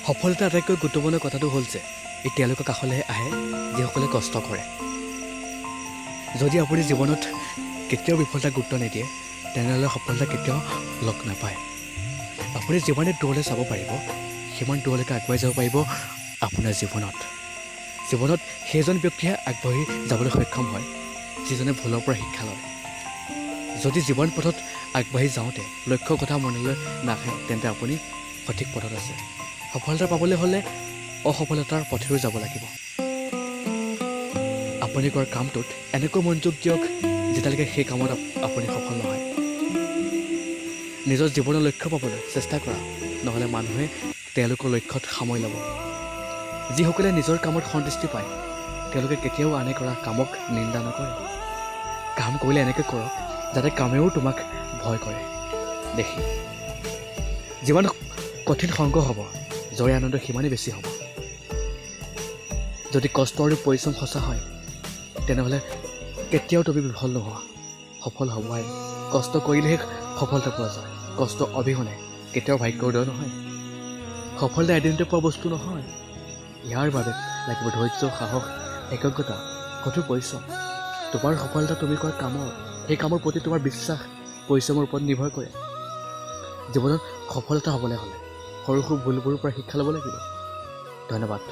সফলতা আটাইতকৈ গুৰুত্বপূৰ্ণ কথাটো হ'ল যে এই তেওঁলোকৰ কাষলৈহে আহে যিসকলে কষ্ট কৰে। যদি আপুনি জীৱনত কেতিয়াও বিফলতাক গুৰুত্ব নিদিয়ে তেনেহ'লে সফলতা কেতিয়াও লগ নাপায়। আপুনি যিমানে দূৰলৈ চাব পাৰিব সিমান দূৰলৈকে আগুৱাই যাব পাৰিব আপোনাৰ জীৱনত সেইজন ব্যক্তিহে আগবাঢ়ি যাবলৈ সক্ষম হয় যিজনে ভুলৰ পৰা শিক্ষা লয়। যদি জীৱন পথত আগবাঢ়ি যাওঁতে লক্ষ্যৰ কথা মনলৈ নাহে তেন্তে আপুনি সঠিক পথত আছে। সফলতা পাবলৈ হ'লে অসফলতাৰ পথেৰেও যাব লাগিব। আপুনি কৰা কামটোত এনেকৈ মনোযোগ দিয়ক যেতিয়ালৈকে সেই কামত আপুনি সফল নহয়। নিজৰ জীৱনৰ লক্ষ্য পাবলৈ চেষ্টা কৰা, নহ'লে মানুহে তেওঁলোকৰ লক্ষ্যত সামৰি ল'ব। যিসকলে নিজৰ কামত সন্তুষ্টি পায় তেওঁলোকে কেতিয়াও আনে কৰা কামক নিন্দা নকৰে। কাম কৰিলে এনেকৈ কৰক যাতে কামেও তোমাক ভয় কৰে দেখি। যিমান কঠিন সংঘৰ্ষ হ'ব জয়ৰ আনন্দ সিমানেই বেছি হ'ব। যদি কষ্ট আৰু পৰিশ্ৰম সঁচা হয় তেনেহ'লে কেতিয়াও তুমি বিফল নোহোৱা, সফল হ'বাই। কষ্ট কৰিলেহে সফলতা পোৱা যায়। কষ্ট অবিহনে কেতিয়াও ভাগ্যৰ উদয় নহয়। সফলতা এদিনতে পোৱা বস্তু নহয়। ইয়াৰ বাবে লাগিব ধৈৰ্য, সাহস, একাগ্ৰতা, কঠোৰ পৰিশ্ৰম। তোমাৰ সফলতা তুমি কৰা সেই কামৰ প্ৰতি তোমাৰ বিশ্বাস, পৰিশ্ৰমৰ ওপৰত নিৰ্ভৰ কৰে। জীৱনত সফলতা হ'বলৈ হ'লে সৰু সৰু ভুলবোৰৰ পৰা শিক্ষা ল'ব লাগিব। ধন্যবাদ।